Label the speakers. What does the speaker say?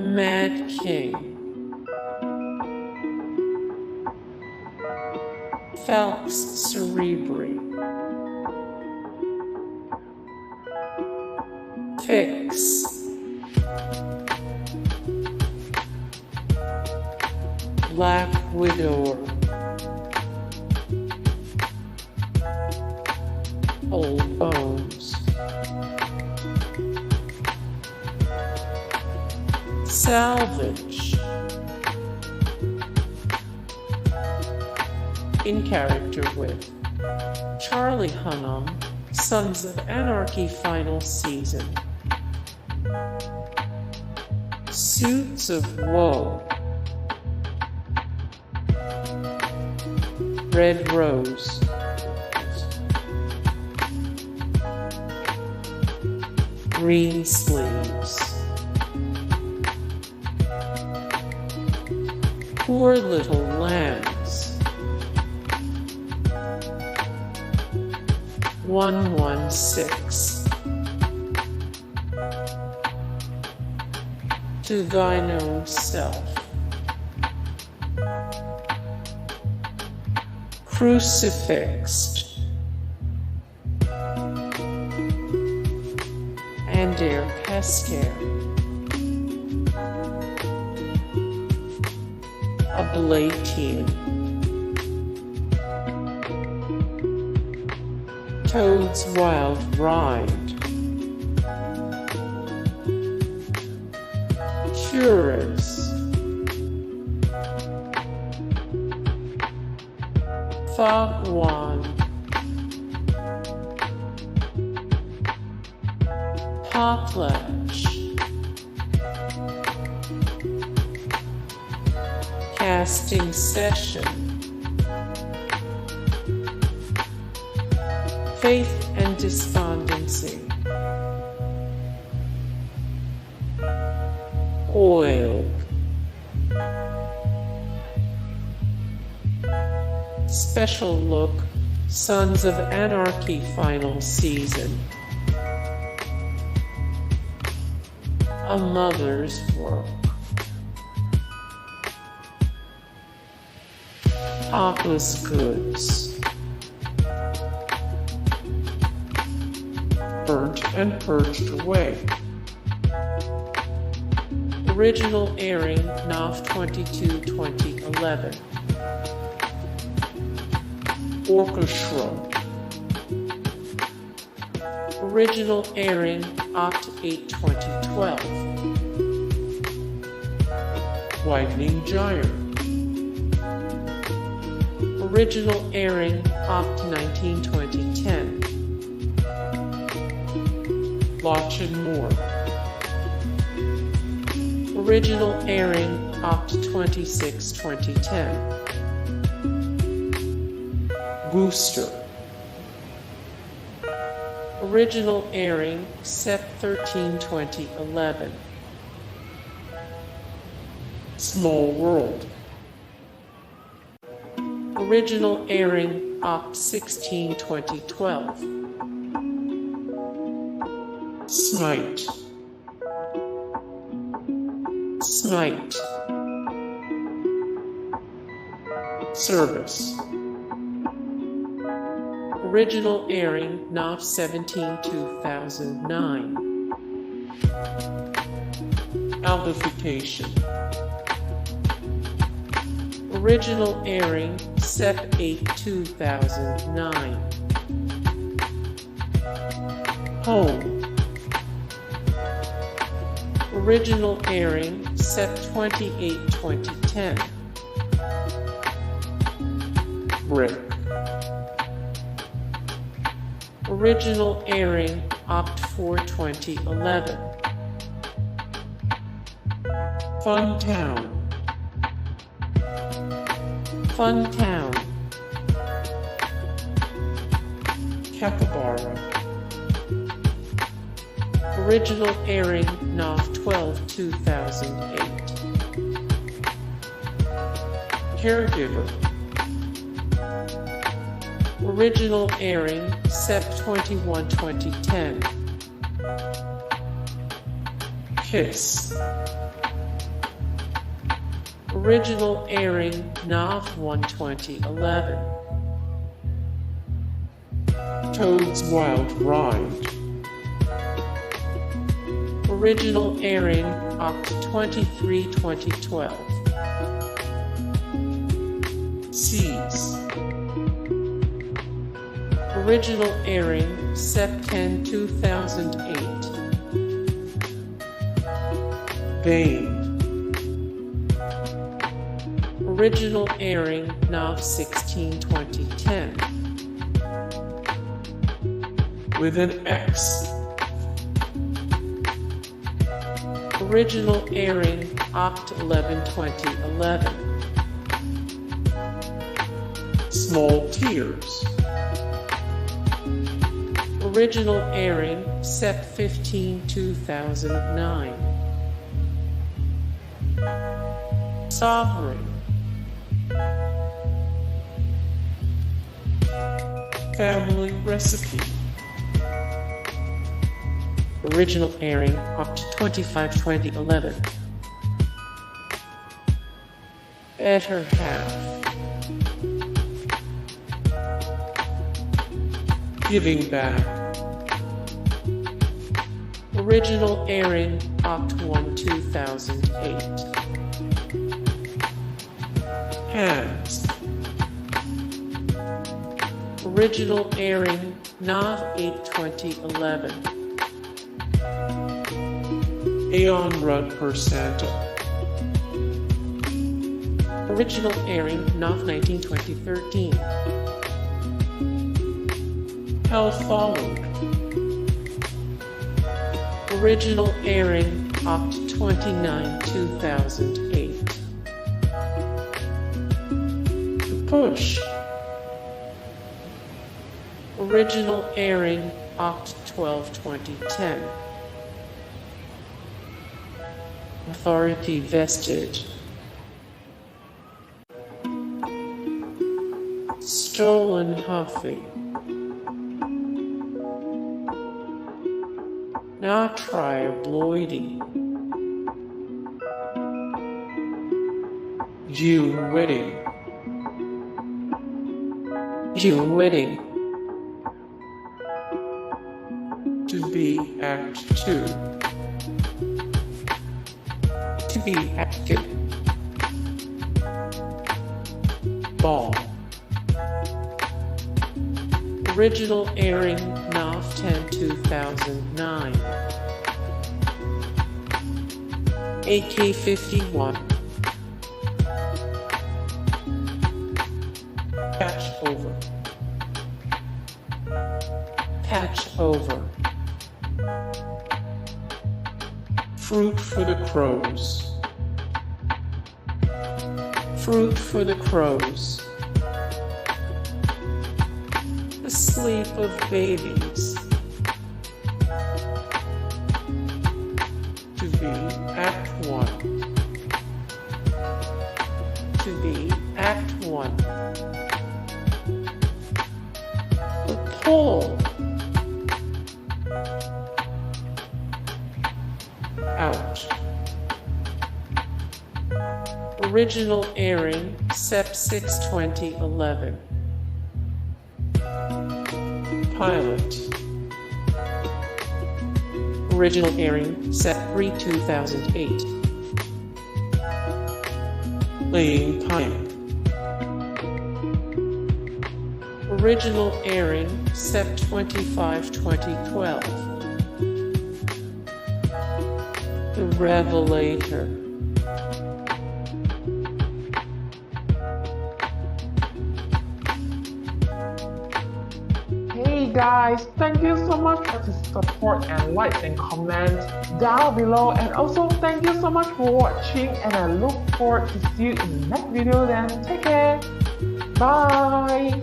Speaker 1: Mad King, Falx Cerebri, Fix, Black Widower, Old Bones, Salvage, in character with Charlie Hunnam, Sons of Anarchy Final Season, Suits of Woe, Red Rose, Greensleeves, Poor Little Lambs, 116, To Thine Own Self, Crucifixed, Andare Pescare, Ablation, Toad's Wild Ride, Turas, Guan, Potlatch, Casting Session, Faith and Despondency, Oil, Special Look, Sons of Anarchy Final Season, A Mother's Work, Papa's Goods, Burnt and Purged Away, Original airing NOF 22-2011, Orca Shrugged, Original airing Oct 8-2012, Widening Gyre, Original airing Oct 19-2010, Lochan Mor, Original airing Oct 26-2010, Booster, Original airing Sept 13-2011, Small World, Original airing Oct 16-2012, Smite, Smite, Service, Original airing NOF 17-2009, Albification, Original airing Sept 8-2009, Home, Original airing Sept 28-2010, Brick, Original airing Oct 4-2011, Fun Town, Fun Town, Capybara, Original airing NOF 12-2008, Caregiver, Original airing Sept 21-2010, Kiss, Original airing Nov 1 2011. Toad's Wild Ride. Original airing Oct 23 2012. Seas. Original airing Sept 10 2008. Bainne. Original airing Nov 16 2010. With an X. Original airing Oct 11 2011. Small Tears. Original airing Sept 15 2009. Sovereign. Family Recipe. Original airing Oct 25 2011. Better Half. Giving Back. Original airing Oct 1 2008. Hands. Original airing Nov 8 2011. Aon Rud Persanta. Original airing Nov 19 2013. Hell Followed. Original airing Oct 29 2008. The Push. Original airing Oct 12 2010. Authority Vested. Stolen Huffy. Now Trioblid. June Wedding. June Wedding. To Be Act 2. To Be Active. Balm. Original airing Nov 10 2009. AK-51. Patch Over. Patch Over. Fruit for the Crows. Fruit for the Crows. The Sleep of Babies. To Be Act 1. To Be Act 1. The Pull. Out. Original airing Sept 6 2011. Pilot. Original airing Sept 3 2008. Laying Pipe. Original airing Sept 25 2012. The Revelator.
Speaker 2: Hey guys, thank you so much for the support and likes and comments down below, and also thank you so much for watching, and I look forward to see you in the next video. Then take care, bye.